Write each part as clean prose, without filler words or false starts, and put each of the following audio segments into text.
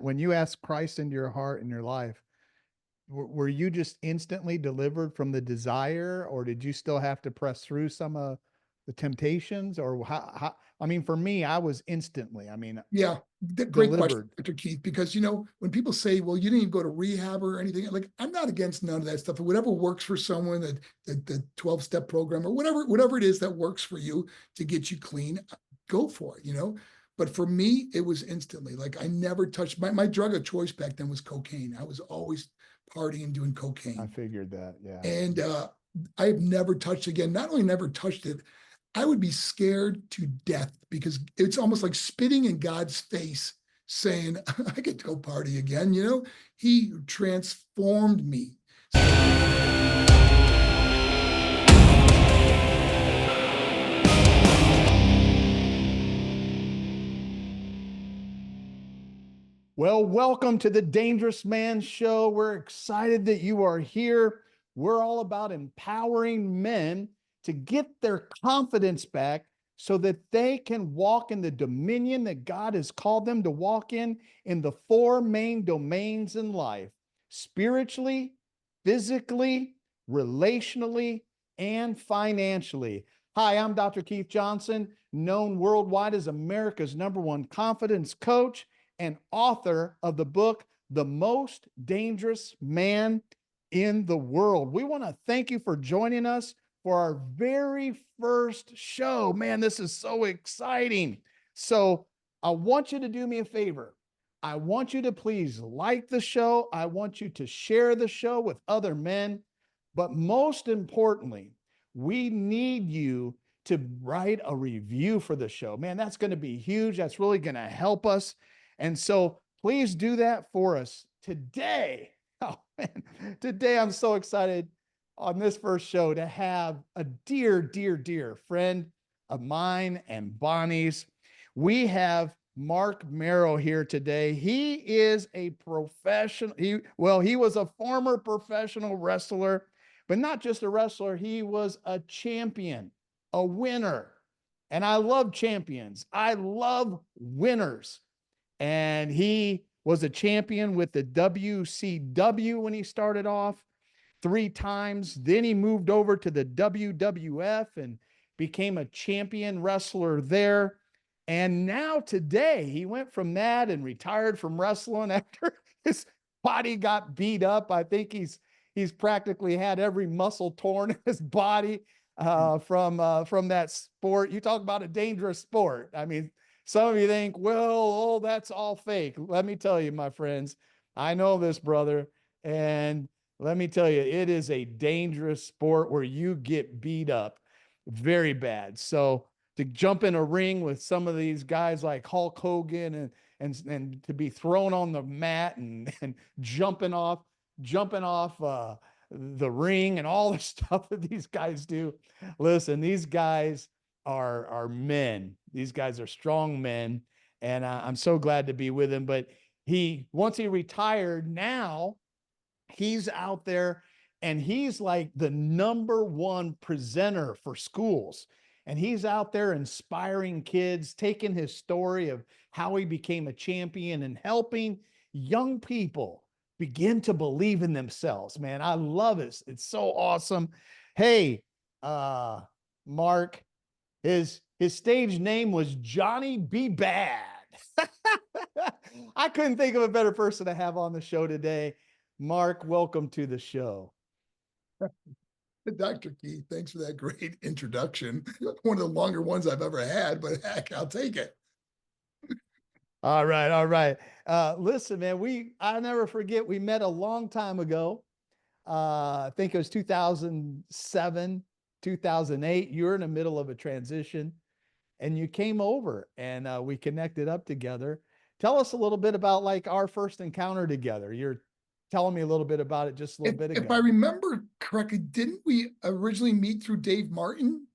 when you asked Christ into your heart and your life, were you just instantly delivered from the desire, or did you still have to press through some of the temptations? Or I mean, for me, I was instantly, I mean, Yeah, great question, delivered. Dr. Keith, because, when people say, well, you didn't even go to rehab or anything, like, I'm not against none of that stuff. Whatever works for someone, the 12-step program or whatever it is that works for you to get you clean, go for it. But for me, it was instantly like I never touched my drug of choice back then was cocaine. I was always partying and doing I cocaine. figured that. Yeah. And I've never touched again. Not only never touched it, I would be scared to death because it's almost like spitting in God's face, saying, I get to go party again. He transformed me. Well, welcome to the Dangerous Man Show. We're excited that you are here. We're all about empowering men to get their confidence back so that they can walk in the dominion that God has called them to walk in the four main domains in life: spiritually, physically, relationally, and financially. Hi, I'm Dr. Keith Johnson, known worldwide as America's #1 confidence coach and author of the book, The Most Dangerous Man in the World. We want to thank you for joining us for our very first show. Man, this is so exciting. So I want you to do me a favor. I want you to please like the show. I want you to share the show with other men. But most importantly, we need you to write a review for the show. Man, that's going to be huge. That's really going to help us. And so please do that for us today. Oh, man. Today I'm so excited on this first show to have a dear, dear, dear friend of mine and Bonnie's. We have Marc Mero here today. He is a professional. He was a former professional wrestler, but not just a wrestler. He was a champion, a winner. And I love champions. I love winners. And he was a champion with the WCW when he started off 3 times. Then he moved over to the WWF and became a champion wrestler there. And now today, he went from that and retired from wrestling after his body got beat up. I think he's practically had every muscle torn in his body from that sport. You talk about a dangerous sport. I mean, some of you think, well, oh, that's all fake. Let me tell you, my friends, I know this, brother. And let me tell you, it is a dangerous sport where you get beat up very bad. So to jump in a ring with some of these guys like Hulk Hogan and to be thrown on the mat and jumping off the ring and all the stuff that these guys do. Listen, these guys are men. These guys are strong men, and I'm so glad to be with him. But once he retired, now he's out there and he's like the #1 presenter for schools. And he's out there inspiring kids, taking his story of how he became a champion and helping young people begin to believe in themselves. Man, I love it. It's so awesome. Hey, Marc, his stage name was Johnny B. Bad. I couldn't think of a better person to have on the show today. Marc, welcome to the show. Dr. Keith, thanks for that great introduction. One of the longer ones I've ever had, but heck, I'll take it. All right, all right. Listen, man, I never forget we met a long time ago. I think it was 2007, 2008. You were in the middle of a transition and you came over and we connected up together. Tell us a little bit about like our first encounter together. You're telling me a little bit about it just a little bit If I ago. remember correctly, didn't we originally meet through Dave Martin?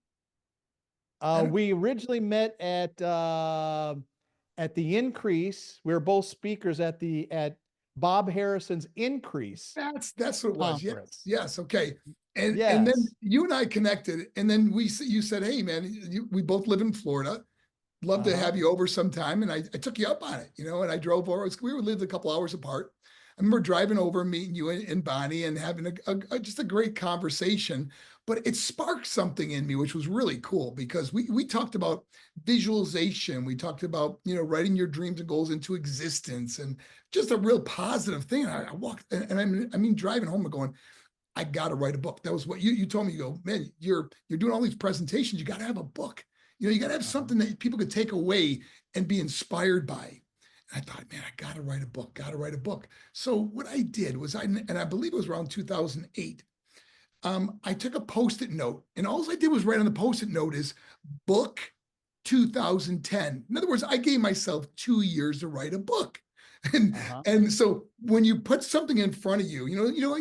We originally met at the Increase. We were both speakers at Bob Harrison's Increase That's what it was. Yes, conference. yes, okay. And then Yes. you and I connected, and then you said, "Hey, man, we both live in Florida. love to Uh-huh. have you over sometime. And I took you up on it, and I drove over. We lived a couple hours apart. I remember driving over, meeting you and Bonnie, and having just a great conversation. But it sparked something in me, which was really cool because we talked about visualization. We talked about writing your dreams and goals into existence, and just a real positive thing. I walked, and I mean, driving home, and going, I got to write a book. That was what you told me. You go, man, you're doing all these presentations. You got to have a book. You got to have Uh-huh. something that people could take away and be inspired by. And I thought, man, I got to write a book. Got to write a book. So what I did was and I believe it was around 2008. I took a post-it note, and all I did was write on the post-it note is book 2010. In other words, I gave myself 2 years to write a book. And Uh-huh. and so when you put something in front of you,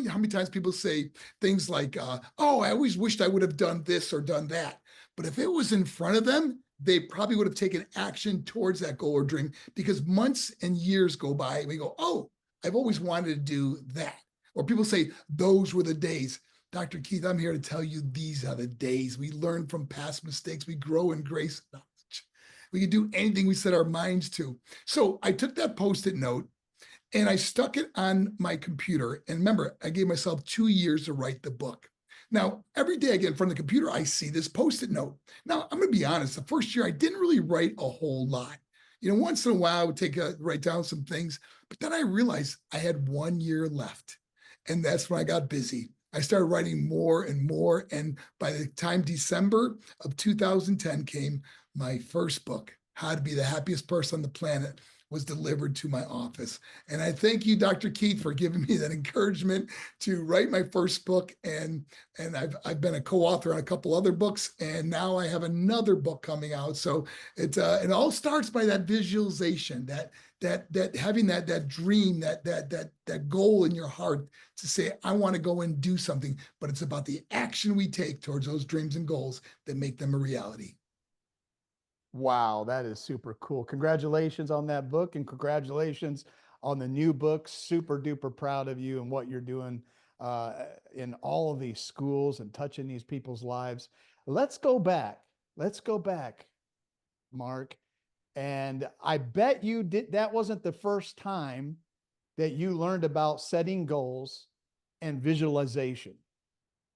how many times people say things like, "Oh, I always wished I would have done this or done that." But if it was in front of them, they probably would have taken action towards that goal or dream because months and years go by and we go, "Oh, I've always wanted to do that." Or people say, "Those were the days." Dr. Keith, I'm here to tell you these are the days. We learn from past mistakes. We grow in grace and knowledge. We can do anything we set our minds to. So I took that post-it note and I stuck it on my computer. And remember, I gave myself 2 years to write the book. Now, every day I get in front of the computer, I see this post-it note. Now, I'm going to be honest. The first year, I didn't really write a whole lot. Once in a while, I would write down some things. But then I realized I had 1 year left. And that's when I got busy. I started writing more and more. And by the time December of 2010 came, my first book, How to Be the Happiest Person on the Planet, was delivered to my office. And I thank you, Dr. Keith, for giving me that encouragement to write my first book. And I've been a co-author on a couple other books, and now I have another book coming out. So it all starts by that visualization, that having that dream, that goal in your heart to say, I want to go and do something. But it's about the action we take towards those dreams and goals that make them a reality. Wow, that is super cool. Congratulations on that book and congratulations on the new book. Super duper proud of you and what you're doing in all of these schools and touching these people's lives. Let's go back. Let's go back, Mark. And I bet you did that wasn't the first time that you learned about setting goals and visualization.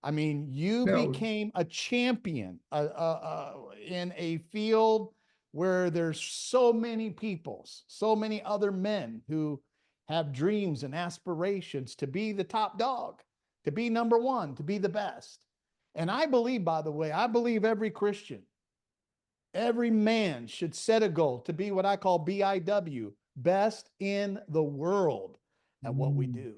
I mean, you No, became a champion in a field where there's so many people, so many other men who have dreams and aspirations to be the top dog, to be number one, to be the best. And I believe, by the way, I believe every Christian, every man should set a goal to be what I call BIW, best in the world at what we mm, do.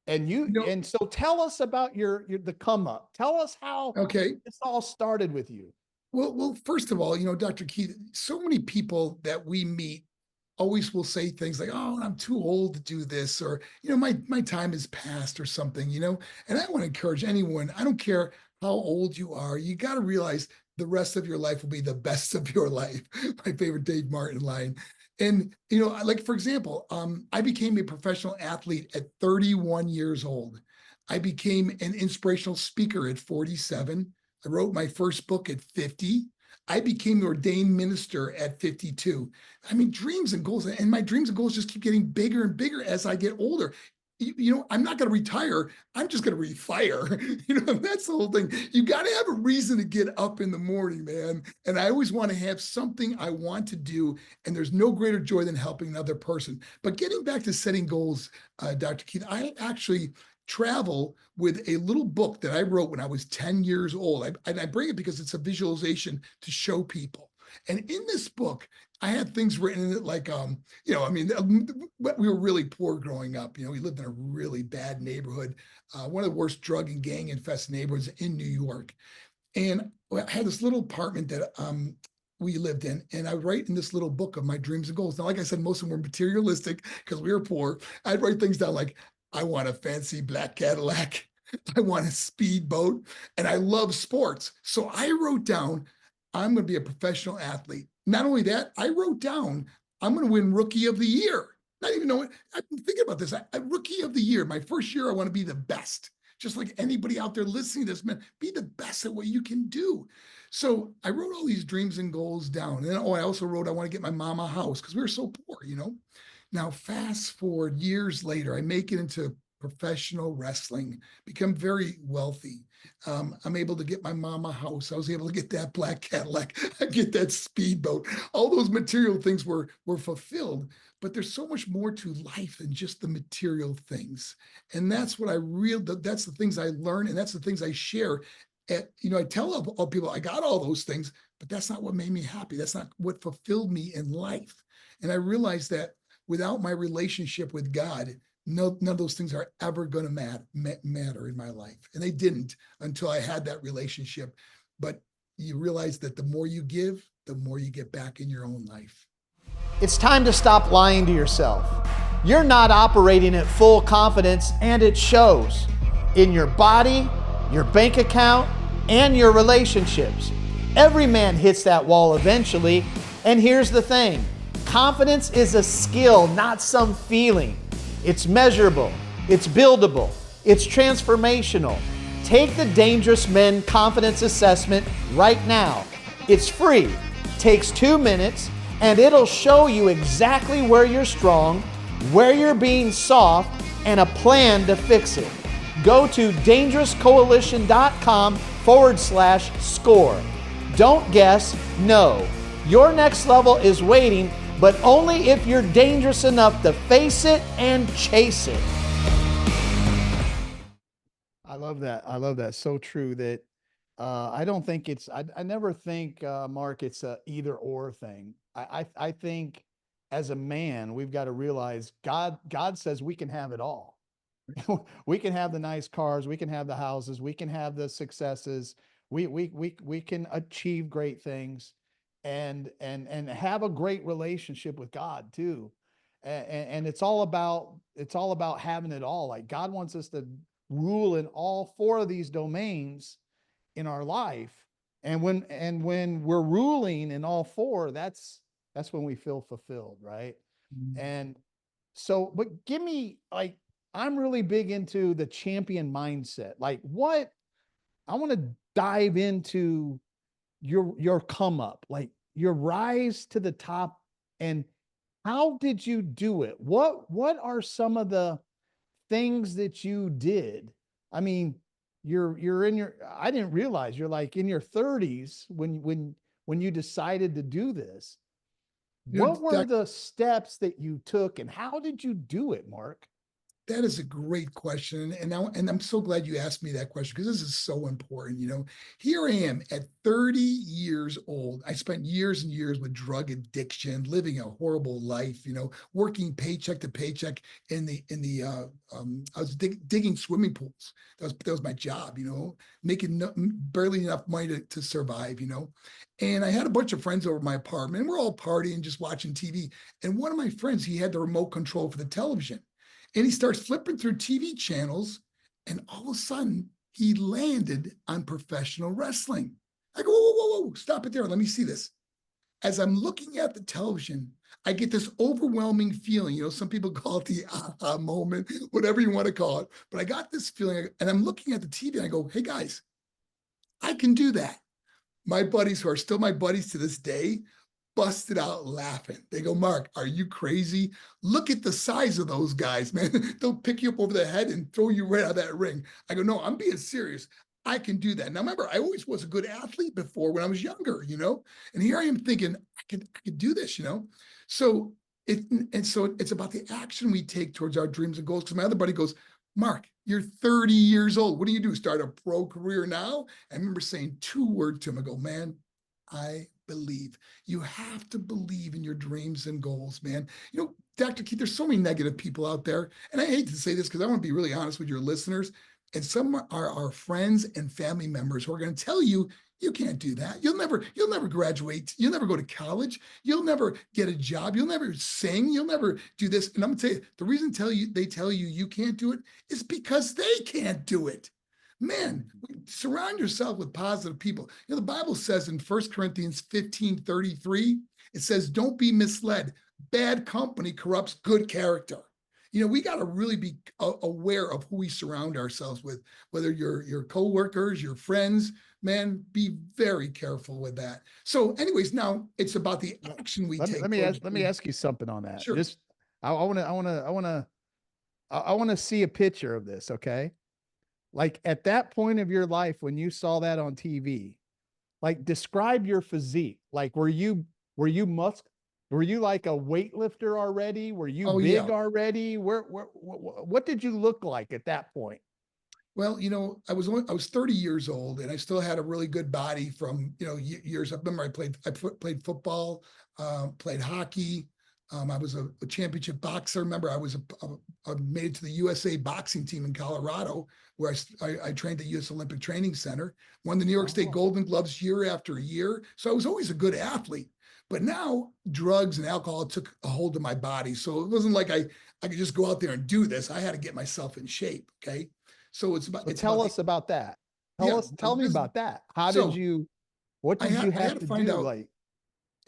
And so tell us about your the come up. Tell us how okay. this all started with you. Well, first of all, Dr. Keith, so many people that we meet always will say things like, "Oh, I'm too old to do this," or my time is past, or something. And I want to encourage anyone. I don't care how old you are. You got to realize the rest of your life will be the best of your life. My favorite Dave Martin line. And like for example, I became a professional athlete at 31 years old. I became an inspirational speaker at 47. I wrote my first book at 50. I became an ordained minister at 52. I mean, dreams and goals, and my dreams and goals just keep getting bigger and bigger as I get older. I'm not going to retire. I'm just going to refire. That's the whole thing. You got to have a reason to get up in the morning, man. And I always want to have something I want to do. And there's no greater joy than helping another person. But getting back to setting goals, Dr. Keith, I actually travel with a little book that I wrote when I was 10 years old. I bring it because it's a visualization to show people. And in this book, I had things written in it like, I mean, we were really poor growing up. We lived in a really bad neighborhood, one of the worst drug and gang infested neighborhoods in New York. And I had this little apartment that we lived in, and I would write in this little book of my dreams and goals. Now, like I said, most of them were materialistic because we were poor. I'd write things down like, I want a fancy black Cadillac. I want a speedboat, and I love sports. So I wrote down, I'm going to be a professional athlete. Not only that, I wrote down, I'm going to win Rookie of the Year. Not even knowing, I've been thinking about this. Rookie of the Year, my first year, I want to be the best. just like anybody out there listening to this, man, be the best at what you can do. So I wrote all these dreams and goals down. And then, I also wrote, I want to get my mom a house because we were so poor, Now, fast forward years later, I make it into professional wrestling, become very wealthy. I'm able to get my mom a house. I was able to get that black Cadillac, I get that speedboat. All those material things were fulfilled. But there's so much more to life than just the material things. And that's what that's the things I learn, and that's the things I share. I tell all people I got all those things, but that's not what made me happy. That's not what fulfilled me in life. And I realized that without my relationship with God, none of those things are ever going to matter in my life. And they didn't until I had that relationship. But you realize that the more you give, the more you get back in your own life. It's time to stop lying to yourself. You're not operating at full confidence, and it shows in your body, your bank account, and your relationships. Every man hits that wall eventually. And here's the thing. Confidence is a skill, not some feeling. It's measurable, it's buildable, it's transformational. Take the Dangerous Men Confidence Assessment right now. It's free, takes 2 minutes, and it'll show you exactly where you're strong, where you're being soft, and a plan to fix it. Go to dangerouscoalition.com/score. Don't guess, know. Your next level is waiting, but only if you're dangerous enough to face it and chase it. I love that. I love that. So true that I don't think I never think, Mark, it's a either or thing. I think as a man, we've got to realize God says we can have it all. We can have the nice cars, we can have the houses, we can have the successes, we can achieve great things, and have a great relationship with God too. And it's all about having it all. Like God wants us to rule in all 4 of these domains in our life. And when we're ruling in all 4, that's when we feel fulfilled, right? And so, but give me, like, I'm really big into the champion mindset. Like, what I want to dive into your come up, like your rise to the top, and how did you do it? What are some of the things that you did? I mean, you're in your, I didn't realize you're like in your 30s when you decided to do this. What were the steps that you took, and how did you do it, Mark? That is a great question. And I'm so glad you asked me that question, because this is so important. Here I am at 30 years old. I spent years and years with drug addiction, living a horrible life, working paycheck to paycheck I was digging swimming pools. That was my job, making barely enough money to survive, And I had a bunch of friends over at my apartment, and we're all partying, just watching TV. And one of my friends, he had the remote control for the television. And he starts flipping through TV channels, and all of a sudden he landed on professional wrestling. I go, whoa, whoa, whoa, stop it there. Let me see this. As I'm looking at the television, I get this overwhelming feeling. Some people call it the aha moment, whatever you want to call it. But I got this feeling, and I'm looking at the TV, and I go, hey guys, I can do that. My buddies, who are still my buddies to this day, busted out laughing. They go, Mark, are you crazy? Look at the size of those guys, man. They'll pick you up over the head and throw you right out of that ring. I go, no, I'm being serious. I can do that. Now, remember, I always was a good athlete before when I was younger, and here I am thinking I could do this, So it's about the action we take towards our dreams and goals. Because my other buddy goes, Mark, you're 30 years old. What do you do? Start a pro career now? I remember saying 2 words to him. I go, man, I believe. You have to believe in your dreams and goals, man. Dr. Keith, there's so many negative people out there. And I hate to say this because I want to be really honest with your listeners. And some are our friends and family members who are going to tell you, you can't do that. You'll never graduate. You'll never go to college. You'll never get a job. You'll never sing. You'll never do this. And I'm going to tell you, the reason they tell you you can't do it is because they can't do it. Man, surround yourself with positive people. The Bible says in 1 Corinthians 15:33, it says, don't be misled. Bad company corrupts good character. We got to really be aware of who we surround ourselves with, whether your coworkers, your friends, man, be very careful with that. So anyways, now it's about the action we take towards. Let me ask you something on that. Sure. Just I want to I want to see a picture of this, okay? Like at that point of your life when you saw that on TV, like describe your physique. Like were you mus were you like a weightlifter already? Were you Oh yeah. big already? What did you look like at that point? Well, I was 30 years old and I still had a really good body from, years. I remember I played football, played hockey. I was a championship boxer. Remember, I made it to the USA boxing team in Colorado, where I trained at U.S. Olympic Training Center, won the New York State Oh, Golden Gloves year after year. So I was always a good athlete. But now drugs and alcohol took a hold of my body. So it wasn't like I could just go out there and do this. I had to get myself in shape. Okay. So so it's tell about the us about that. yeah. Tell me This, about that. How did so you what did you I have had to to find do? out Like,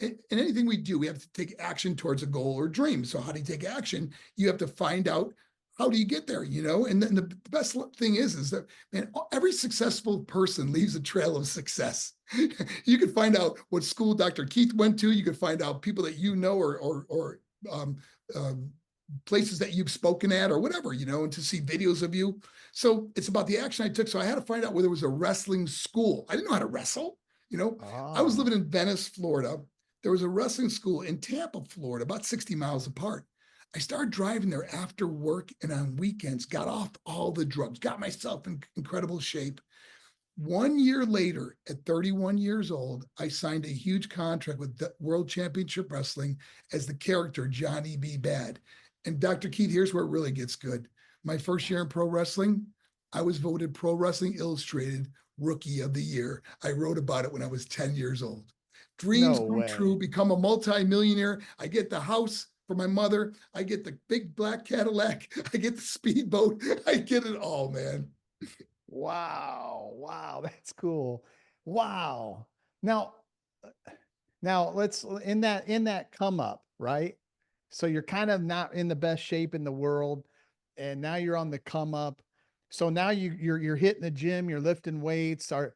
in anything we do, we have to take action towards a goal or dream. So how do you take action? You have to find out how do you get there, And then the best thing is that, man, every successful person leaves a trail of success. You can find out what school Dr. Keith went to. You can find out people that or um, um, places that you've spoken at or whatever, and to see videos of you. So it's about the action I took. So I had to find out where there was a wrestling school. I didn't know how to wrestle. I was oh, living in Venice, Florida. There was a wrestling school in Tampa, Florida, about 60 miles apart. I started driving there after work and on weekends, got off all the drugs, got myself in incredible shape. 1 year later, at 31 years old, I signed a huge contract with the World Championship Wrestling as the character Johnny B. Bad. And Dr. Keith, here's where it really gets good. My first year in pro wrestling, I was voted Pro Wrestling Illustrated Rookie of the Year. I wrote about it when I was 10 years old. Dreams no come true, way. become a multi-millionaire. I get the house for my mother. I get the big black Cadillac. I get the speedboat. I get it all, man. Wow. Wow. That's cool. Wow. Now, now let's in that come up, right? So you're kind of not in the best shape in the world, and now you're on the come up. So now you're hitting the gym, you're lifting weights. Are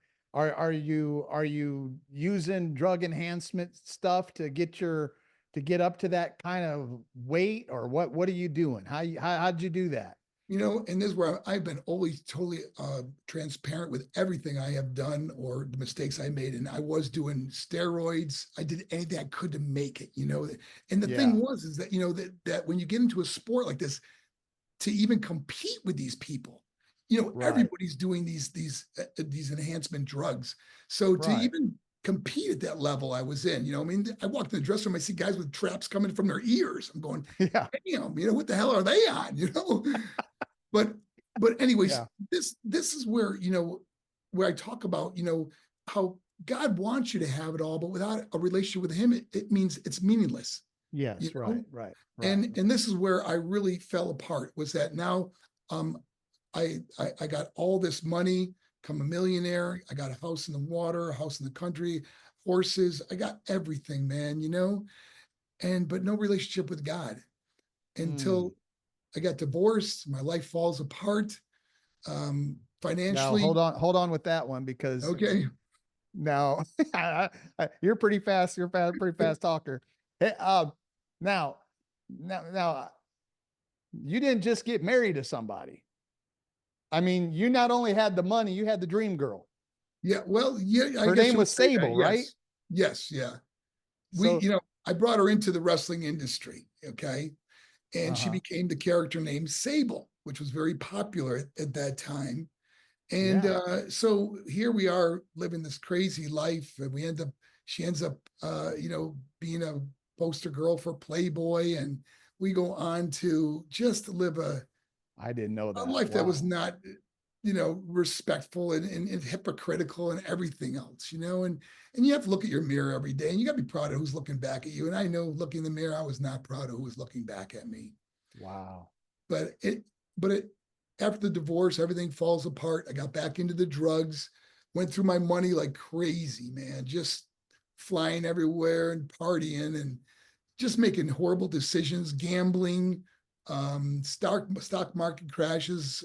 you using drug enhancement stuff to get up to that kind of weight, or what are you doing? How'd you do that? And this is where I've been always totally transparent with everything I have done or the mistakes I made. And I was doing steroids. I did anything I could to make it. And the Yeah, thing was, is that, that when you get into a sport like this, to even compete with these people, right, everybody's doing these enhancement drugs. So to right. even compete at that level I was in, I mean, I walked in the dressing room, I see guys with traps coming from their ears. I'm going, Yeah, damn, what the hell are they on? But anyways, yeah, this is where where I talk about how God wants you to have it all, but without a relationship with Him, it means it's meaningless. You yes, right, know, right, right. and this is where I really fell apart. Was that now? Um, I got all this money, become a millionaire. I got a house in the water, a house in the country, horses. I got everything, man. And but no relationship with God Hmm. until I got divorced. My life falls apart Now financially. hold on with that one because Okay. now you're pretty fast. You're pretty fast talker. Hey, now, now, you didn't just get married to somebody. I mean, you not only had the money, you had the dream girl. Yeah. Well, yeah, I Her guess name you would was say that. Sable, right? Yes. Yes. Yeah. So, I brought her into the wrestling industry. Okay. And she uh-huh. became the character named Sable, which was very popular at that time. And Yeah. so here we are living this crazy life. And she ends up, being a poster girl for Playboy. And we go on to just live I didn't know a that. life that was Wow. not, respectful and hypocritical and everything else, and you have to look at your mirror every day and you got to be proud of who's looking back at you. And I know looking in the mirror, I was not proud of who was looking back at me. Wow. But after the divorce, everything falls apart. I got back into the drugs, went through my money like crazy, man, just flying everywhere and partying and just making horrible decisions, gambling, stock market crashes,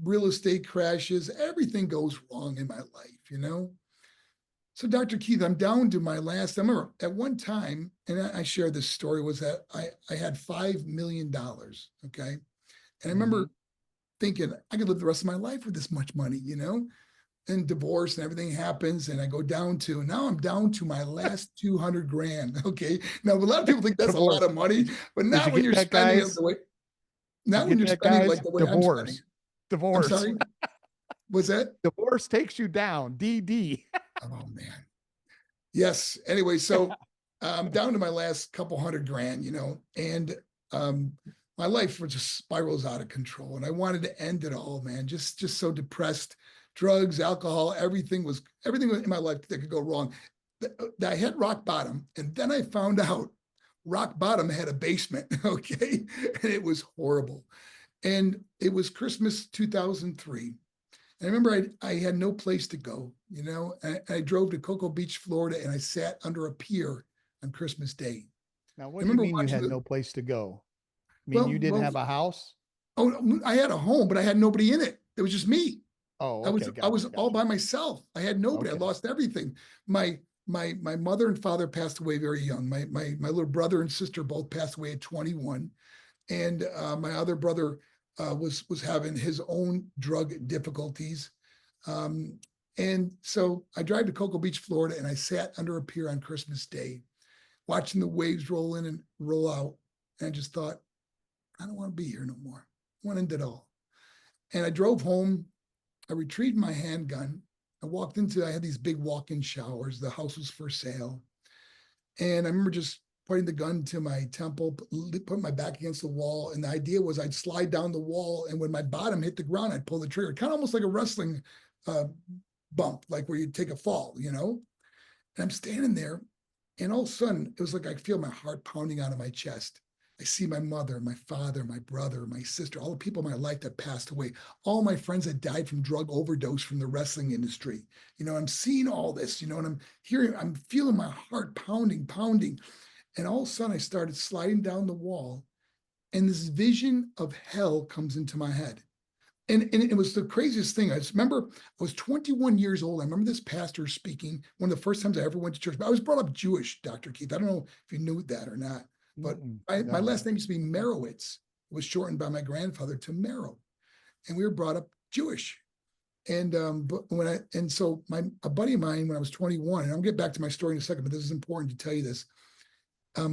real estate crashes, everything goes wrong in my life, you know? So Dr. Keith, I'm down to my last, I remember at one time, and I shared this story, was that I had $5 million, okay? And I Mhm. remember thinking, I could live the rest of my life with this much money, you know? And divorce and everything happens, and I go down to, now I'm down to my last 200 grand, okay? Now, a lot of people think that's a lot Divorce. of money, but Did you not when get you're that, spending it guys? the way, Did you not when get you're that, spending it guys? like the way I'm spending Divorce. it. I'm Divorce. sorry, was that? Divorce takes you down. DD. Oh man. Yes. Anyway, so I'm down to my last couple hundred grand, you know, and um, my life was just spirals out of control, and I wanted to end it all, man. Just so depressed. Drugs, alcohol, everything in my life that could go wrong. I hit rock bottom, and then I found out rock bottom had a basement. Okay, and it was horrible. And it was Christmas 2003. I remember I had no place to go, you know. I drove to Cocoa Beach, Florida, and I sat under a pier on Christmas Day. Now, I what do you remember mean you watching had no place to go? I mean, well, you didn't well, have a house? oh, I had a home, but I had nobody in it. It was just me. Oh, I was okay. I Gotcha. was all Gotcha. by myself. I had nobody. I Okay. lost everything. My mother and father passed away very young. My little brother and sister both passed away at 21, and my other brother was having his own drug difficulties. Um, and so I drive to Cocoa Beach, Florida, and I sat under a pier on Christmas Day, watching the waves roll in and roll out. And I just thought, I don't want to be here no more. I want to end it all. And I drove home. I retrieved my handgun. I had these big walk-in showers. The house was for sale. And I remember just putting the gun to my temple, put my back against the wall. And the idea was I'd slide down the wall. And when my bottom hit the ground, I'd pull the trigger, kind of almost like a wrestling uh, bump, like where you take a fall, you know? And I'm standing there, and all of a sudden, it was like I feel my heart pounding out of my chest. I see my mother, my father, my brother, my sister, all the people in my life that passed away, all my friends that died from drug overdose from the wrestling industry. You know, I'm seeing all this, you know, and I'm feeling my heart pounding, pounding. And all of a sudden, I started sliding down the wall, and this vision of hell comes into my head. And it was the craziest thing. I just remember I was 21 years old. I remember this pastor speaking, one of the first times I ever went to church. But I was brought up Jewish, Dr. Keith. I don't know if you knew that or not, but Mm-mm, my no. last name used to be Merowitz. It was shortened by my grandfather to Mero. And we were brought up Jewish. And but so a buddy of mine when I was 21, and I'll get back to my story in a second, but this is important to tell you this.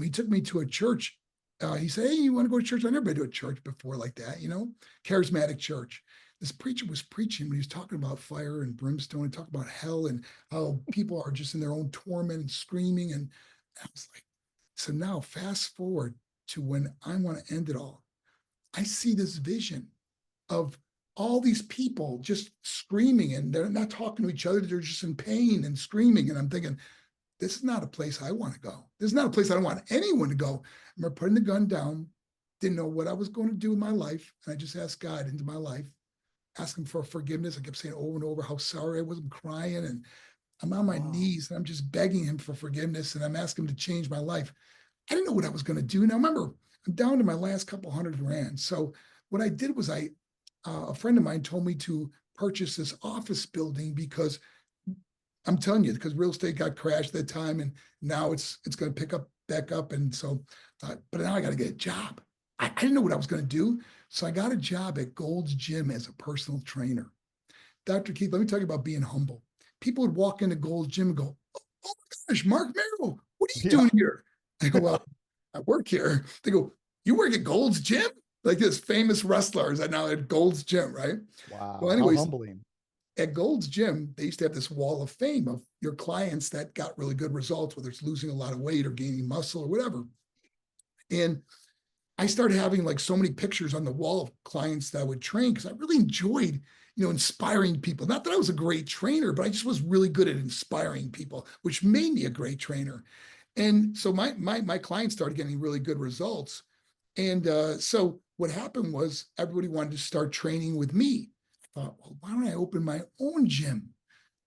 He took me to a church. He said, "Hey, you want to go to church?" I never been to a church before like that, you know, charismatic church. This preacher was preaching when he was talking about fire and brimstone and talking about hell and how people are just in their own torment and screaming. And I was like, so now fast forward to when I want to end it all. I see this vision of all these people just screaming, and they're not talking to each other. They're just in pain and screaming. And I'm thinking, this is not a place I want to go. This is not a place I don't want anyone to go. I remember putting the gun down, didn't know what I was going to do with my life. And I just asked God into my life, asking for forgiveness. I kept saying over and over how sorry I was. I'm crying, and I'm on my Wow. knees, and I'm just begging him for forgiveness, and I'm asking him to change my life. I didn't know what I was going to do. Now, remember, I'm down to my last couple hundred grand. So what I did was a friend of mine told me to purchase this office building because I'm telling you, because real estate got crashed that time, and now it's going to pick up back up, and so, but now I got to get a job. I didn't know what I was going to do, so I got a job at Gold's Gym as a personal trainer. Dr. Keith, let me tell you about being humble. People would walk into Gold's Gym and go, "Oh my gosh, Marc Mero, what are you Yeah. doing here?" I go, "Well, I work here." They go, "You work at Gold's Gym?" Like this famous wrestlers that now at Gold's Gym, right? Well, Wow. How anyways, humbling. at Gold's Gym, they used to have this wall of fame of your clients that got really good results, whether it's losing a lot of weight or gaining muscle or whatever. And I started having like so many pictures on the wall of clients that I would train because I really enjoyed, you know, inspiring people. Not that I was a great trainer, but I just was really good at inspiring people, which made me a great trainer. And so my clients started getting really good results. And so what happened was everybody wanted to start training with me. I thought, well, why don't I open my own gym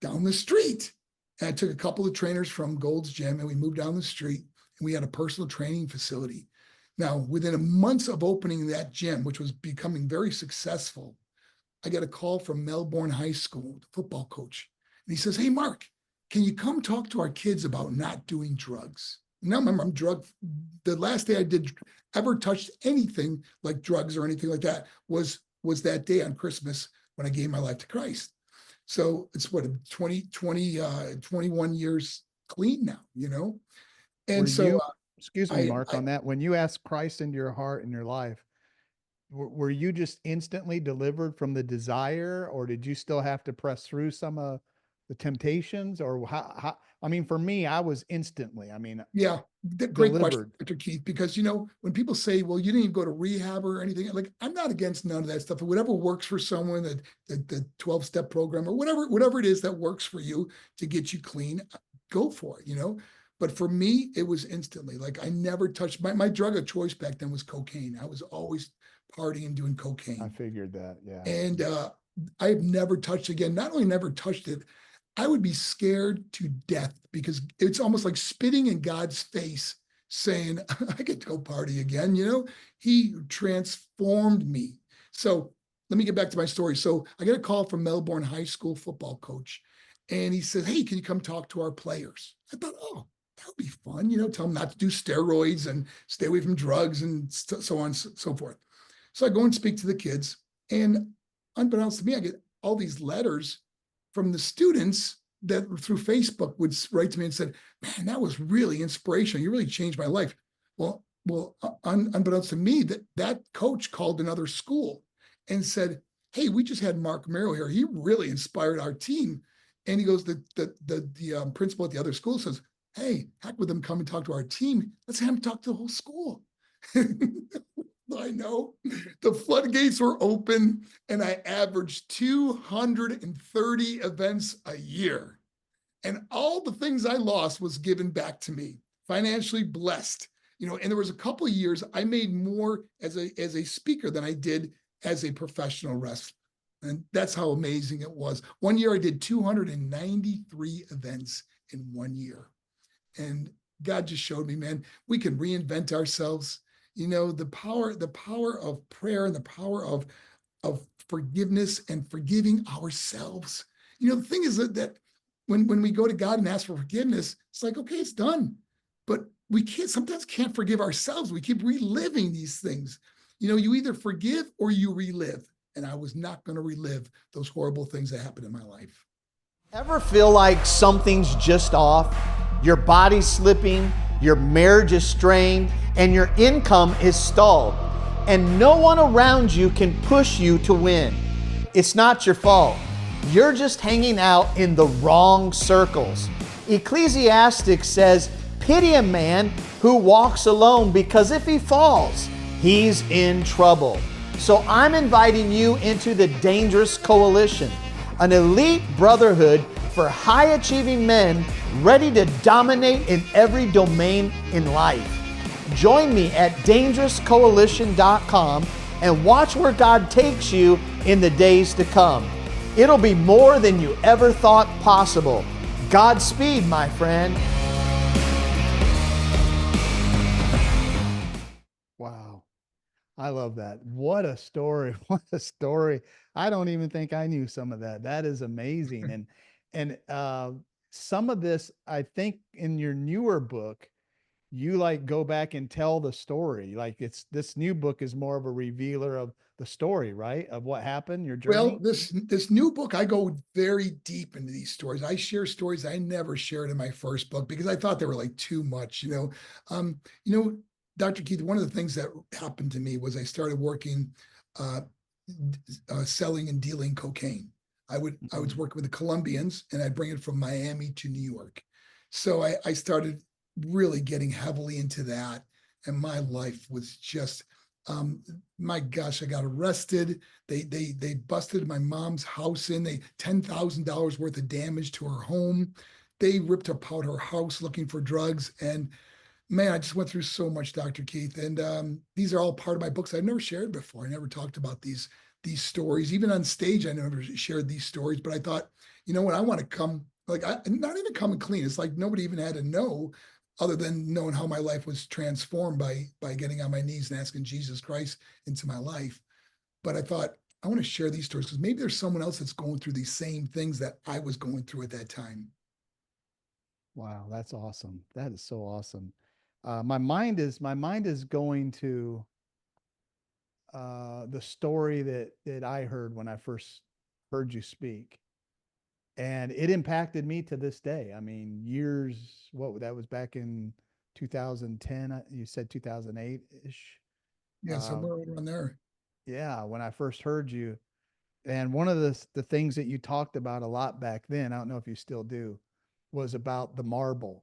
down the street? And I took a couple of trainers from Gold's Gym and we moved down the street and we had a personal training facility. Now, within a month of opening that gym, which was becoming very successful, I got a call from Melbourne High School, the football coach. And he says, "Hey, Mark, can you come talk to our kids about not doing drugs?" Now, remember, I'm drug. The last day I did ever touched anything like drugs or anything like that was that day on Christmas when I gave my life to Christ. So it's what 21 years clean now, Were And so you, excuse me, I, Mark, I on that, when you asked Christ into your heart and your life, were you just instantly delivered from the desire, or did you still have to press through some of the temptations? Or how, I mean, for me, I was instantly, I mean, Yeah, great question, delivered. Dr. Keith, because when people say, well, you didn't even go to rehab or anything, like I'm not against none of that stuff. Whatever works for someone, that the 12-step program or whatever it is that works for you to get you clean, go for it. But for me, it was instantly like I never touched my drug of choice back then was cocaine. I was always partying and doing I cocaine. figured that. Yeah. And I've never touched again. Not only never touched it, I would be scared to death because it's almost like spitting in God's face saying, I get to go party again. He transformed me. So let me get back to my story. So I get a call from Melbourne High School football coach, and he said, "Hey, can you come talk to our players?" I thought, oh, that would be fun. Tell them not to do steroids and stay away from drugs and so on and so forth. So I go and speak to the kids, and unbeknownst to me, I get all these letters from the students that through Facebook would write to me and said, "Man, that was really inspirational. You really changed my life." Well, unbeknownst to me, that coach called another school and said, "Hey, we just had Marc Mero here. He really inspired our team." And he goes, the principal at the other school says, "Hey, heck with him, come and talk to our team. Let's have him talk to the whole school." I know the floodgates were open, and I averaged 230 events a year. And all the things I lost was given back to me, financially blessed. And there was a couple of years I made more as a speaker than I did as a professional wrestler. And that's how amazing it was. One year I did 293 events in 1 year. And God just showed me, man, we can reinvent ourselves. The power of prayer and the power of forgiveness and forgiving ourselves. The thing is that when we go to God and ask for forgiveness, it's like, okay, it's done. But we sometimes can't forgive ourselves. We keep reliving these things. You either forgive or you relive. And I was not going to relive those horrible things that happened in my life. Ever feel like something's just off? Your body's slipping, your marriage is strained, and your income is stalled, and no one around you can push you to win. It's not your fault. You're just hanging out in the wrong circles. Ecclesiastes says, "Pity a man who walks alone, because if he falls, he's in trouble." So I'm inviting you into the Dangerous Coalition, an elite brotherhood for high-achieving men ready to dominate in every domain in life. Join me at dangerouscoalition.com and watch where God takes you in the days to come. It'll be more than you ever thought possible. Godspeed, my friend. Wow. I love that. What a story. What a story. I don't even think I knew some of that. That is amazing. And some of this, I think in your newer book, you like go back and tell the story. Like this new book is more of a revealer of the story, right? Of what happened, your Well, journey. this new book, I go very deep into these stories. I share stories I never shared in my first book because I thought they were like too much. Um, you know, Dr. Keith, one of the things that happened to me was I started working, uh, selling and dealing cocaine. I was working with the Colombians, and I'd bring it from Miami to New York. So I started really getting heavily into that, and my life was just, my gosh, I got arrested. They busted my mom's house in. They $10,000 worth of damage to her home. They ripped apart her house looking for drugs. And man, I just went through so much, Dr. Keith. And these are all part of my books I've never shared before. I never talked about these stories. Even on stage, I never shared these stories. But I thought, you know what, I want to come, like, not even coming clean. It's like nobody even had to know. other than knowing how my life was transformed by getting on my knees and asking Jesus Christ into my life. But I thought, I want to share these stories because maybe there's someone else that's going through these same things that I was going through at that time. Wow, that's awesome. That is so awesome. My mind is going to the story that I heard when I first heard you speak, and it impacted me to this day. I mean, years. What that was back in 2010. You said 2008 ish. Yeah, Uh, somewhere right around there. yeah, when I first heard you, and one of the things that you talked about a lot back then, I don't know if you still do, was about the marbles.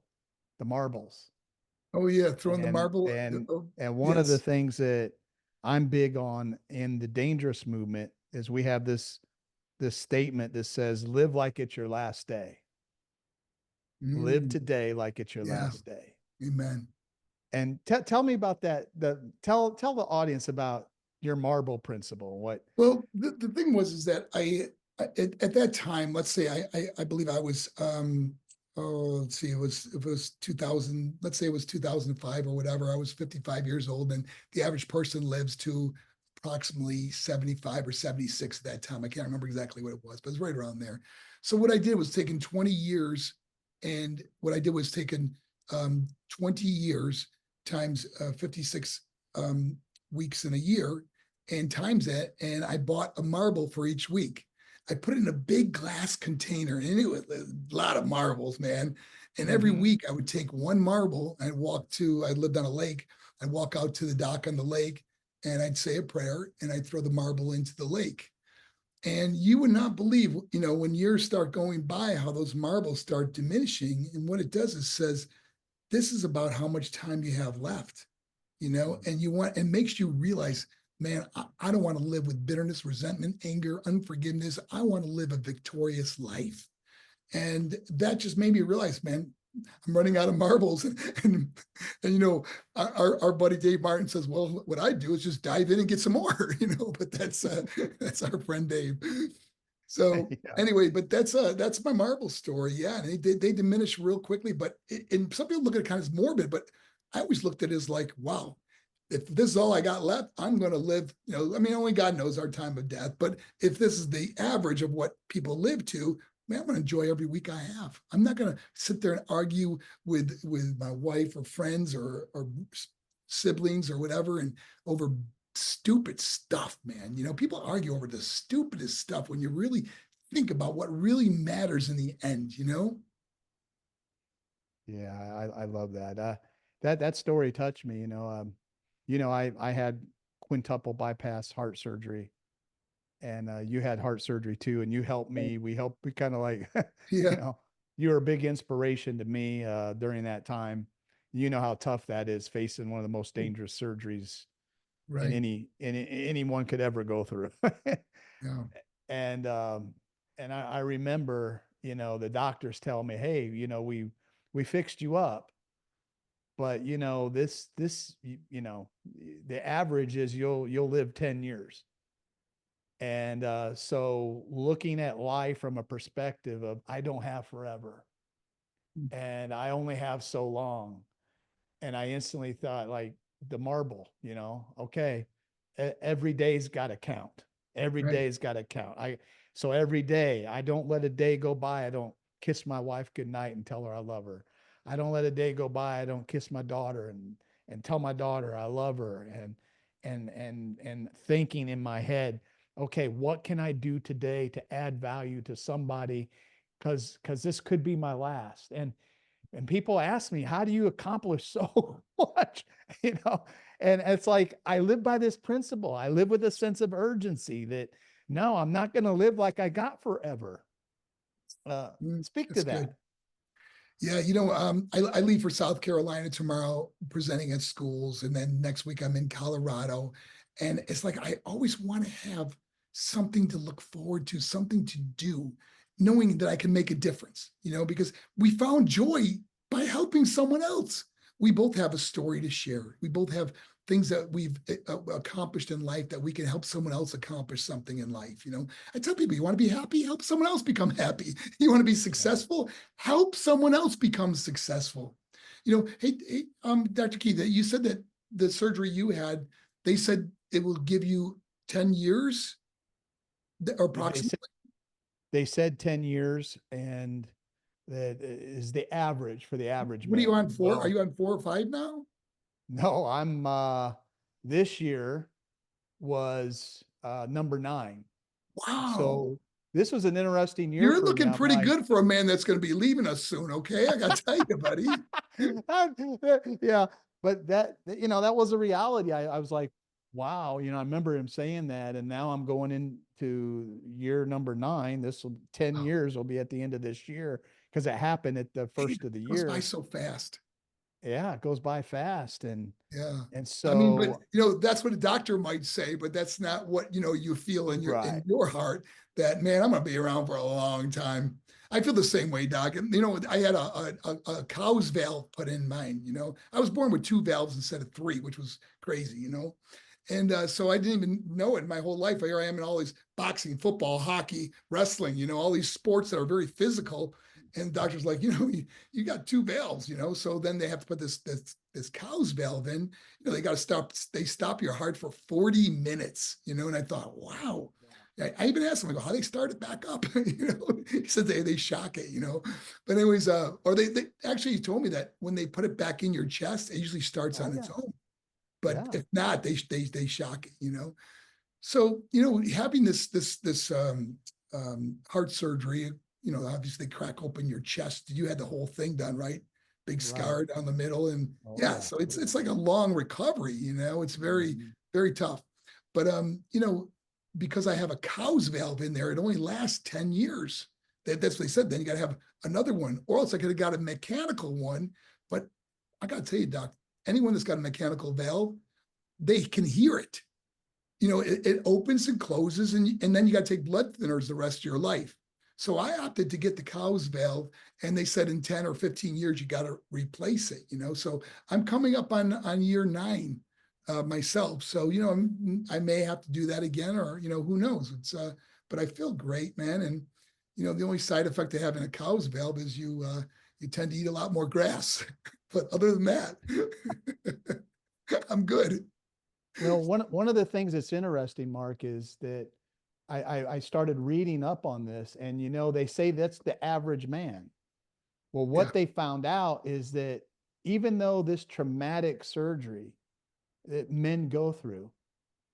Oh yeah, throwing the And marble. and Oh, and one of the yes. things that I'm big on in the dangerous movement is we have this statement that says live like it's your last day. Live Mm, today like it's your yeah. last day. Amen. And tell me about that. Tell the audience about your marble principle. What? Well, the thing was is that at that time, let's say I believe I was oh, let's see, it was 2000, let's say it was 2005 or whatever. I was 55 years old, and the average person lives to approximately 75 or 76 at that time. I can't remember exactly what it was, but it's right around there. So what I did was taking 20 years, and what I did was taking 20 years times 56 weeks in a year and times that, and I bought a marble for each week. I put it in a big glass container, and it was a lot of marbles, man. And every Mhm. week I would take one marble. I lived on a lake. I'd walk out to the dock on the lake, and I'd say a prayer, and I'd throw the marble into the lake. And you would not believe, when years start going by, how those marbles start diminishing. And what it does is says, this is about how much time you have left, and and makes you realize, man, I don't want to live with bitterness, resentment, anger, unforgiveness. I want to live a victorious life. And that just made me realize, man, I'm running out of marbles. And our buddy Dave Martin says, well, what I do is just dive in and get some more, but that's our friend Dave. So Yeah. anyway, but that's my marble story. Yeah. And they diminish real quickly, and some people look at it kind of as morbid, but I always looked at it as like, wow, if this is all I got left, I'm going to live, I mean, only God knows our time of death, but if this is the average of what people live to, man, I'm going to enjoy every week I have. I'm not going to sit there and argue with my wife or friends or siblings or whatever, and over stupid stuff, man. People argue over the stupidest stuff when you really think about what really matters in the end. Yeah, I love that. That story touched me. I had quintuple bypass heart surgery, and you had heart surgery too, and you helped me. We kind of like, you Yeah, know, you were a big inspiration to me during that time. You know how tough that is, facing one of the most dangerous surgeries in right. anyone could ever go through. Yeah, and I remember, the doctors tell me, hey, we fixed you up, but the average is you'll live 10 years. And so looking at life from a perspective of I don't have forever and I only have so long, and I instantly thought, like, the marble, okay, every day's got to count. Every right. day's got to count. So every day, I don't let a day go by. I don't kiss my wife goodnight and tell her I love her. I don't let a day go by. I don't kiss my daughter and tell my daughter I love her, and thinking in my head, okay, what can I do today to add value to somebody? Because this could be my last. And people ask me, how do you accomplish so much? You know, and it's like, I live by this principle. I live with a sense of urgency that no, I'm not going to live like I got forever. Speak to That's good. that. Yeah, I leave for South Carolina tomorrow, presenting at schools, and then next week I'm in Colorado. And it's like I always want to have something to look forward to, something to do, knowing that I can make a difference, because we found joy by helping someone else. We both have a story to share. We both have things that we've accomplished in life that we can help someone else accomplish something in life. I tell people, you want to be happy, help someone else become happy. You want to be Yeah. successful, help someone else become successful. Dr. Key, that you said that the surgery you had, they said it will give you 10 years or approximately. They said 10 years, and that is the average for the average What are man. you on for? Well, Are you on 4 or 5 now? no, I'm this year was number 9. Wow. So this was an interesting year You're for me. looking I'm pretty like, good for a man that's going to be leaving us soon. Okay. I got to tell you, buddy. yeah, but that, that was a reality. I was like, wow, I remember him saying that, and now I'm going into year number 9. This will 10 Wow. years will be at the end of this year, because it happened at the first of the It goes by year. so fast. Yeah, it goes by fast. And Yeah. I mean, but so that's what a doctor might say, but that's not what, you feel in right. your heart, that, man, I'm going to be around for a long time. I feel the same way, Doc. And, I had a cow's valve put in mine, I was born with 2 valves instead of 3, which was crazy, And so I didn't even know it my whole life. Here I am in all these boxing, football, hockey, wrestling, all these sports that are very physical. And the doctor's like, you got 2 valves, So then they have to put this cow's valve in. They got to stop your heart for 40 minutes, And I thought, wow. I even asked him, I go, how they start it back up? He said they shock it, But anyways, or they actually told me that when they put it back in your chest, it usually starts on its own. But if not, they shock it, So, having this heart surgery, obviously crack open your chest. You had the whole thing done, right? Big scar down the middle. And so it's like a long recovery, it's very, very tough. But because I have a cow's valve in there, it only lasts 10 years. That's what they said. Then you got to have another one, or else I could have got a mechanical one. But I got to tell you, Doc, anyone that's got a mechanical valve, they can hear it. It opens and closes, and then you got to take blood thinners the rest of your life. So I opted to get the cow's valve, and they said in 10 or 15 years, you got to replace it, So I'm coming up on year 9 myself. So, I may have to do that again, or, who knows? But I feel great, man. And, the only side effect of having a cow's valve is you tend to eat a lot more grass. But other than that, I'm good. Well, one of the things that's interesting, Mark, is that I started reading up on this, and they say that's the average man. Well, what they found out is that even though this traumatic surgery that men go through,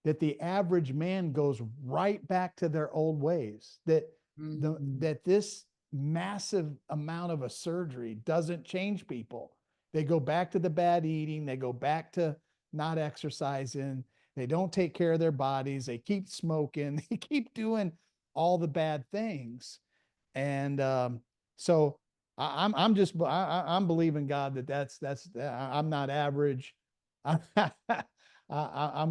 that the average man goes right back to their old ways, that that this massive amount of a surgery doesn't change people. They go back to the bad eating, they go back to not exercising, they don't take care of their bodies, they keep smoking, they keep doing all the bad things. And so I'm believing God that's I'm not average. I'm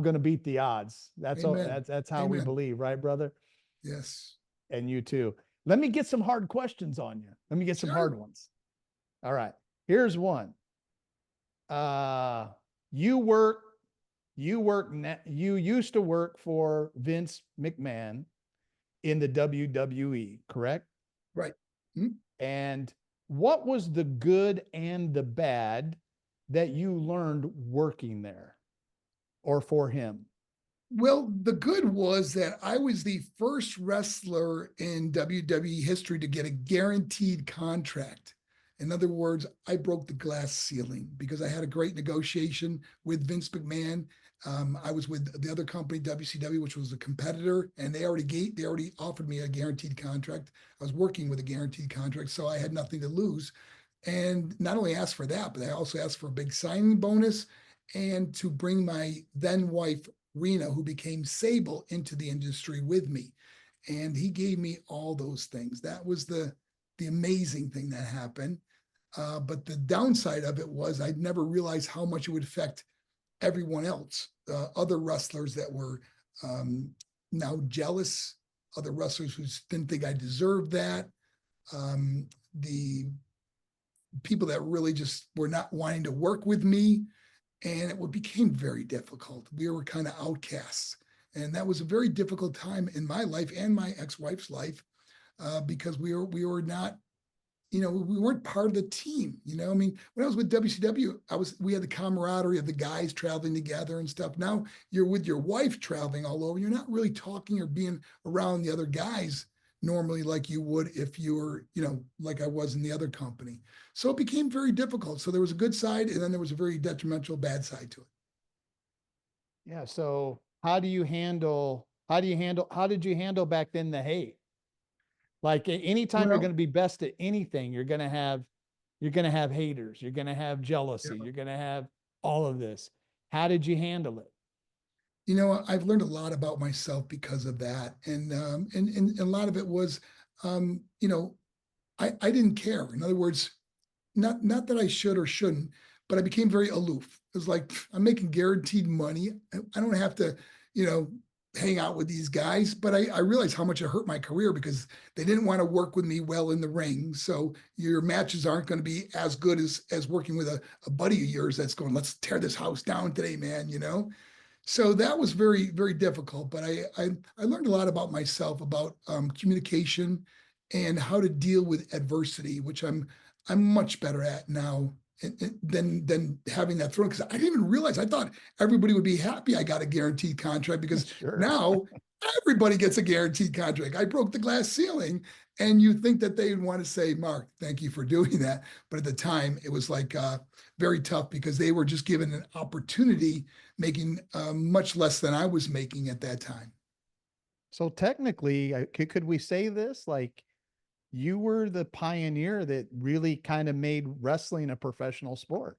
going to beat the odds. That's all, Amen. that's how we believe, right, brother? Yes. And you too. Let me get some hard questions on you. Let me get some hard ones. All right. Here's one. You used to work for Vince McMahon in the WWE, correct? Right. And what was the good and the bad that you learned working there or for him? Well, the good was that I was the first wrestler in WWE history to get a guaranteed contract. In other words, I broke the glass ceiling because I had a great negotiation with Vince McMahon. I was with the other company, WCW, which was a competitor, and they already offered me a guaranteed contract. I was working with a guaranteed contract, so I had nothing to lose. And not only asked for that, but I also asked for a big signing bonus and to bring my then wife, Rena, who became Sable, into the industry with me. And he gave me all those things. That was the amazing thing that happened. But the downside of it was I'd never realized how much it would affect everyone else, other wrestlers that were now jealous, other wrestlers who didn't think I deserved that, the people that really just were not wanting to work with me. And it became very difficult. We were kind of outcasts. And that was a very difficult time in my life and my ex-wife's life because we were not we weren't part of the team, I mean, when I was with WCW, we had the camaraderie of the guys traveling together and stuff. Now you're with your wife traveling all over. You're not really talking or being around the other guys normally like you would if you were, like I was in the other company. So it became very difficult. So there was a good side, and then there was a very detrimental bad side to it. Yeah. So how did you handle back then the hate? Like anytime you're Well, going to be best at anything, you're going to have haters, you're going to have jealousy, yeah. you're going to have all of this. How did you handle it? I've learned a lot about myself because of that. And a lot of it was, I didn't care. In other words, not that I should or shouldn't, but I became very aloof. It was like, I'm making guaranteed money. I don't have to, hang out with these guys. But I realized how much it hurt my career because they didn't want to work with me well in the ring. So your matches aren't going to be as good as working with a buddy of yours that's going, let's tear this house down today, man, So that was very, very difficult. But I learned a lot about myself, about communication and how to deal with adversity, which I'm much better at now than having that thrown, because I didn't even realize. I thought everybody would be happy I got a guaranteed contract, because Sure. now everybody gets a guaranteed contract. I broke the glass ceiling, and you think that they would want to say, Mark, thank you for doing that. But at the time, it was like very tough because they were just given an opportunity, making much less than I was making at that time. So technically, could we say this? Like, you were the pioneer that really kind of made wrestling a professional sport.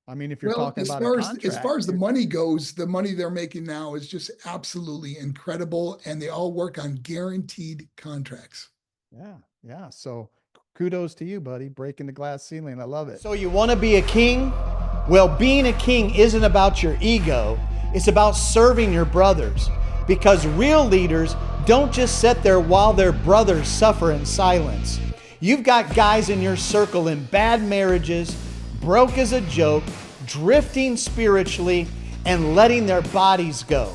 I mean, if you're Well, talking as about a far as contract, the money goes, the money they're making now is just absolutely incredible, and they all work on guaranteed contracts. yeah, yeah. So kudos to you, buddy, breaking the glass ceiling. I love it. So you want to be a king? Well, being a king isn't about your ego. It's about serving your brothers, because real leaders don't just sit there while their brothers suffer in silence. You've got guys in your circle in bad marriages, broke as a joke, drifting spiritually, and letting their bodies go.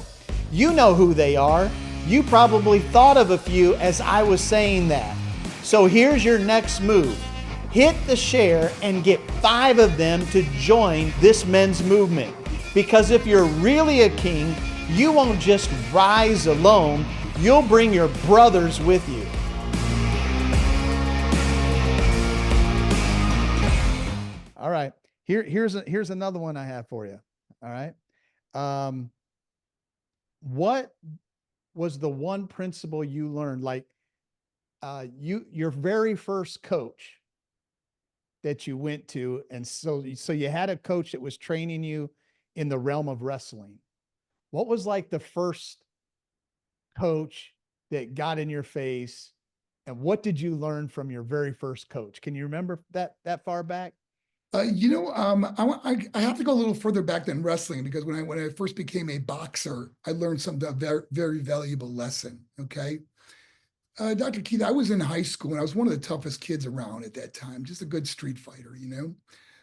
You know who they are. You probably thought of a few as I was saying that. So here's your next move. Hit the share and get 5 of them to join this men's movement. Because if you're really a king, you won't just rise alone, you'll bring your brothers with you. All right. Here's another one I have for you. All right. What was the one principle you learned? Like your very first coach that you went to, and so you had a coach that was training you in the realm of wrestling. What was like the first coach that got in your face, and what did you learn from your very first coach? Can you remember that far back? I have to go a little further back than wrestling, because when I first became a boxer, I learned something, a very, very valuable lesson. Okay. Dr. Keith, I was in high school and I was one of the toughest kids around at that time, just a good street fighter,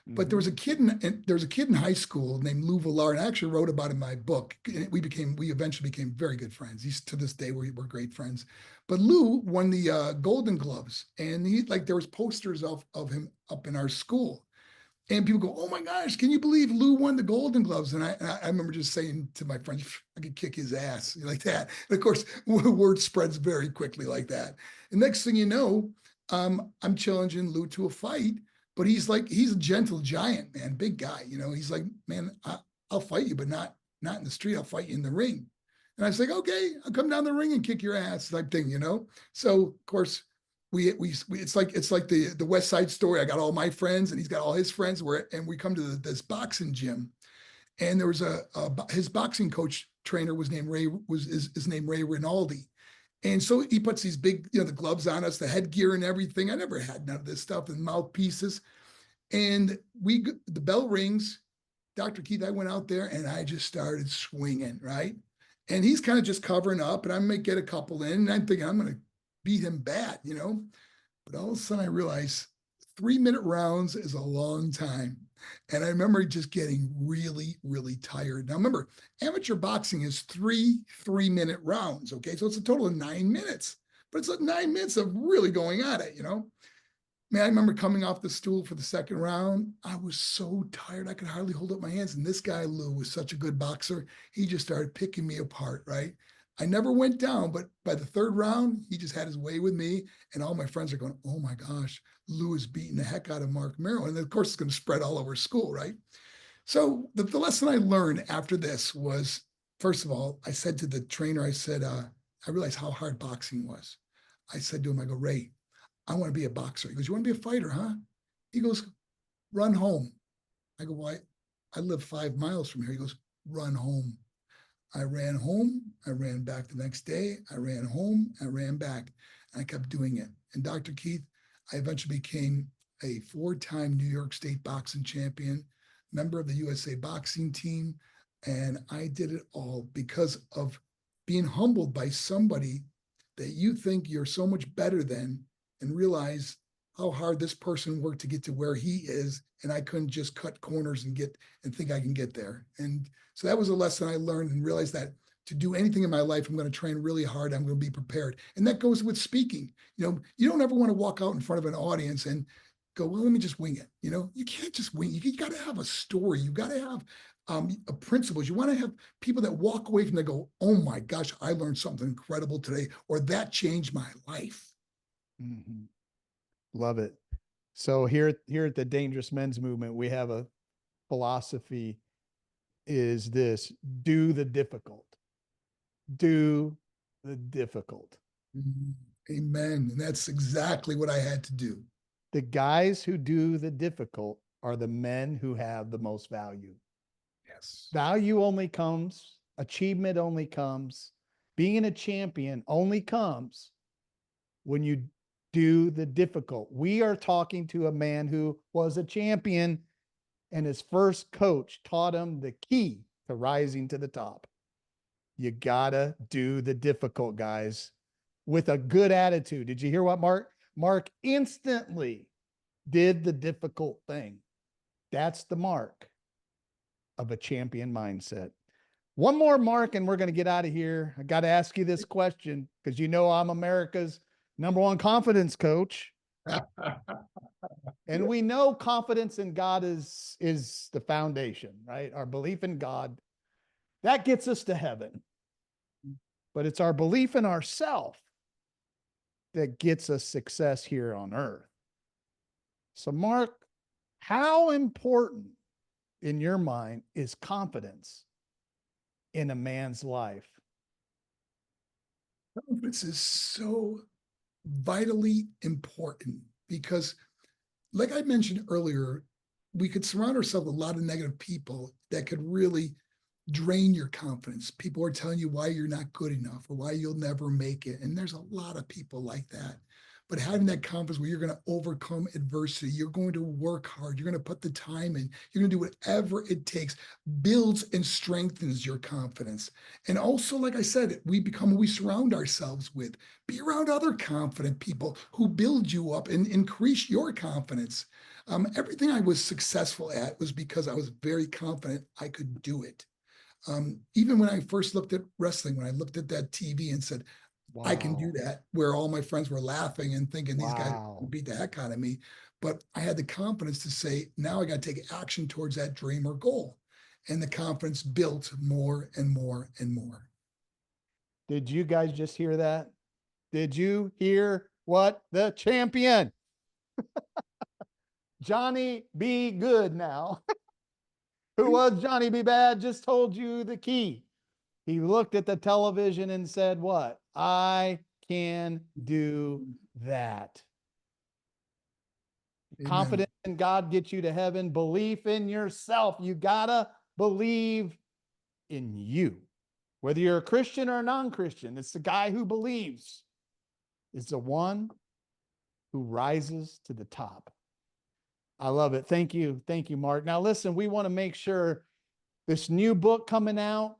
But there was a kid in high school named Lou Villar, and I actually wrote about it in my book. We eventually became very good friends. To this day, we're great friends. But Lou won the Golden Gloves, and there was posters of him up in our school. And people go, "Oh my gosh, can you believe Lou won the Golden Gloves?" And I remember just saying to my friends, "I could kick his ass," like that. And of course, word spreads very quickly like that. And next thing you know, I'm challenging Lou to a fight, but he's a gentle giant, man, big guy. He's like, "Man, I'll fight you, but not in the street. I'll fight you in the ring." And I was like, "Okay, I'll come down the ring and kick your ass," type thing, So of course, it's like the West Side Story. I got all my friends and he's got all his friends, and we come to this boxing gym, and there was his boxing coach trainer was named Ray Rinaldi. And so he puts these big, the gloves on us, the headgear and everything. I never had none of this stuff, and mouthpieces. And the bell rings. Dr. Keith, I went out there and I just started swinging, right? And he's kind of just covering up, and I might get a couple in, and I'm thinking I'm going to beat him bad, But all of a sudden I realized 3-minute rounds is a long time. And I remember just getting really, really tired. Now remember, amateur boxing is 3-minute rounds. Okay. So it's a total of 9 minutes, but it's like 9 minutes of really going at it, Man, I remember coming off the stool for the second round. I was so tired. I could hardly hold up my hands. And this guy, Lou, was such a good boxer. He just started picking me apart, right? I never went down, but by the third round, he just had his way with me. And all my friends are going, oh my gosh, Lou is beating the heck out of Marc Mero. And of course, it's going to spread all over school, right? So the lesson I learned after this was, first of all, I said to the trainer, I said, I realized how hard boxing was. I said to him, I go, Ray, I want to be a boxer. He goes, you want to be a fighter, huh? He goes, run home. I go, why? I live 5 miles from here. He goes, run home. I ran home. I ran back the next day. I ran home. I ran back. And I kept doing it. And Dr. Keith, I eventually became a 4-time New York State boxing champion, member of the USA boxing team. And I did it all because of being humbled by somebody that you think you're so much better than, and realize how hard this person worked to get to where he is. And I couldn't just cut corners and think I can get there. And so that was a lesson I learned, and realized that to do anything in my life, I'm going to train really hard. I'm going to be prepared. And that goes with speaking. You don't ever want to walk out in front of an audience and go, well, let me just wing it. You can't just wing. You got to have a story. You got to have principles. You want to have people that walk away from there go, oh my gosh, I learned something incredible today, or that changed my life. Mm-hmm. Love it. So here at the Dangerous Men's Movement, we have a philosophy is this: do the difficult. Do the difficult. Amen. And that's exactly what I had to do. The guys who do the difficult are the men who have the most value. Yes. Value only comes, achievement only comes, being a champion only comes when you do the difficult. We are talking to a man who was a champion, and his first coach taught him the key to rising to the top. You gotta do the difficult, guys, with a good attitude. Did you hear what Marc instantly did the difficult thing. That's the mark of a champion mindset. One more, Marc, and we're going to get out of here. I got to ask you this question because I'm America's #1 confidence coach. And we know confidence in God is the foundation, right? Our belief in God, that gets us to heaven. But it's our belief in ourselves that gets us success here on earth. So, Marc, how important in your mind is confidence in a man's life? Confidence is so vitally important because, like I mentioned earlier, we could surround ourselves with a lot of negative people that could really drain your confidence. People are telling you why you're not good enough or why you'll never make it. And there's a lot of people like that. But having that confidence where you're going to overcome adversity, you're going to work hard, you're going to put the time in, you're going to do whatever it takes, builds and strengthens your confidence. And also, like I said, we become who we surround ourselves with. Be around other confident people who build you up and increase your confidence. Everything I was successful at was because I was very confident I could do it. Even when I first looked at wrestling, when I looked at that TV and said, wow, I can do that, where all my friends were laughing and thinking these guys beat the heck out of me. But I had the confidence to say, now I got to take action towards that dream or goal. And the confidence built more and more and more. Did you guys just hear that? Did you hear what the champion, Johnny B. Good now, who was Johnny B. Bad, just told you the key. He looked at the television and said, what? I can do that. Amen. Confidence in God gets you to heaven. Belief in yourself. You gotta believe in you. Whether you're a Christian or a non-Christian, it's the guy who believes is the one who rises to the top. I love it. Thank you. Thank you, Marc. Now listen, we want to make sure this new book coming out,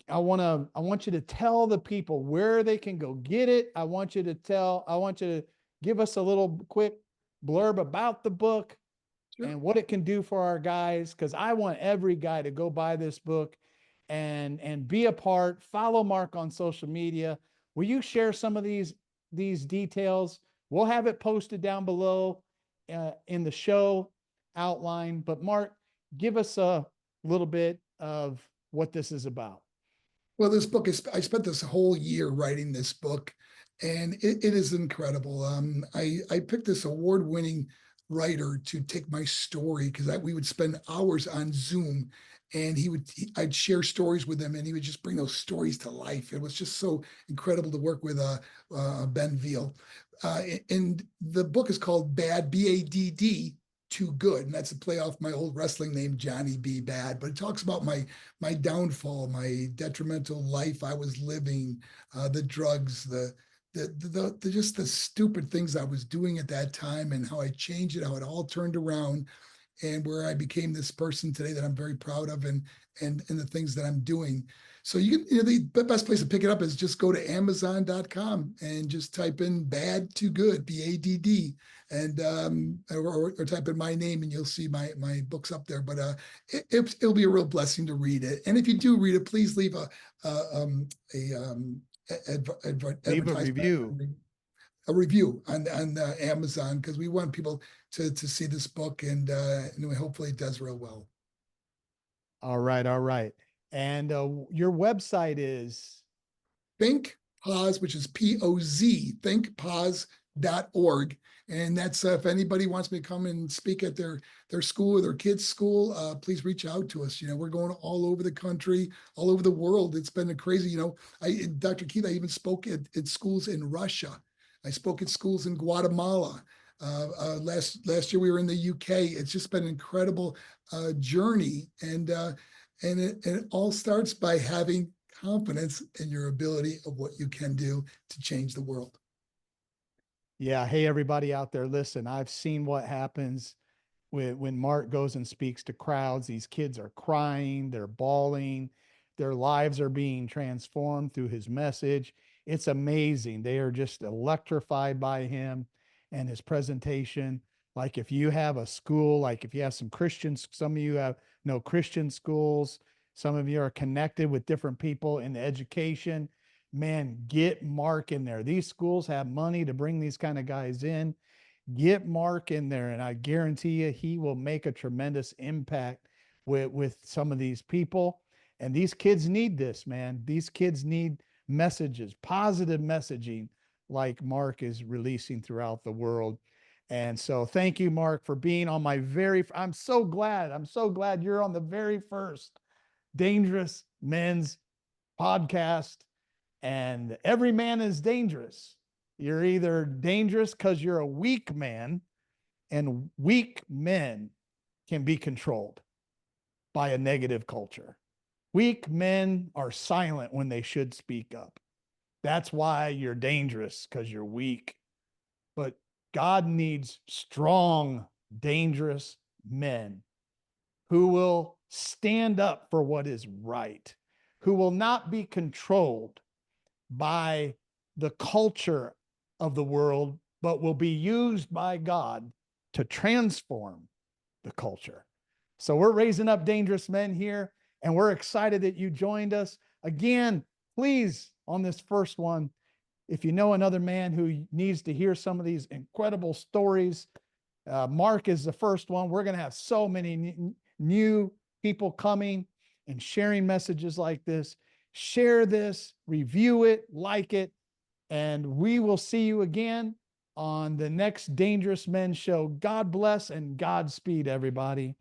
I want you to tell the people where they can go get it. I want you to give us a little quick blurb about the book and what it can do for our guys. Because I want every guy to go buy this book and be a part. Follow Marc on social media. Will you share some of these details We'll have it posted down below in the show outline. But Marc, give us a little bit of what this is about. Well, this book is, I spent this whole year writing this book, and it is incredible. I picked this award-winning writer to take my story, because we would spend hours on Zoom, and I'd share stories with him, and he would just bring those stories to life. It was just so incredible to work with Ben Veal. And the book is called Bad, B-A-D-D, Too Good, and that's a play off my old wrestling name, Johnny B. Bad. But it talks about my downfall, my detrimental life I was living, the drugs, the just the stupid things I was doing at that time, and how I changed it, how it all turned around, and where I became this person today that I'm very proud of, and the things that I'm doing. So the best place to pick it up is just go to Amazon.com and just type in Bad to Good, BADD, and or type in my name, and you'll see my books up there. But it'll be a real blessing to read it. And if you do read it, please leave a review on Amazon, because we want people to see this book, and hopefully it does real well. All right. And your website is Think Pause, which is P-O-Z, thinkpause.org. And that's if anybody wants me to come and speak at their school or their kids' school, please reach out to us. We're going all over the country, all over the world. It's been a crazy, Dr. Keith, I even spoke at schools in Russia. I spoke at schools in Guatemala. Last year we were in the UK. It's just been an incredible journey. And it all starts by having confidence in your ability of what you can do to change the world. Yeah. Hey, everybody out there, listen, I've seen what happens when Marc goes and speaks to crowds. These kids are crying, they're bawling, their lives are being transformed through his message. It's amazing. They are just electrified by him and his presentation. Like if you have a school, like if you have some Christians, some of you have no Christian schools, some of you are connected with different people in the education, man, get Marc in there. These schools have money to bring these kind of guys in. Get Marc in there, and I guarantee you he will make a tremendous impact with some of these people. And these kids need this, man. These kids need messages, positive messaging like Marc is releasing throughout the world. And so thank you, Marc, for being on I'm so glad you're on the very first Dangerous Men's podcast. And every man is dangerous. You're either dangerous because you're a weak man, and weak men can be controlled by a negative culture. Weak men are silent when they should speak up. That's why you're dangerous, because you're weak. But God needs strong, dangerous men who will stand up for what is right, who will not be controlled by the culture of the world, but will be used by God to transform the culture. So we're raising up dangerous men here, and we're excited that you joined us. Again, please, on this first one, if you know another man who needs to hear some of these incredible stories, Marc is the first one. We're going to have so many new people coming and sharing messages like this. Share this, review it, like it, and we will see you again on the next Dangerous Men show. God bless and Godspeed, everybody.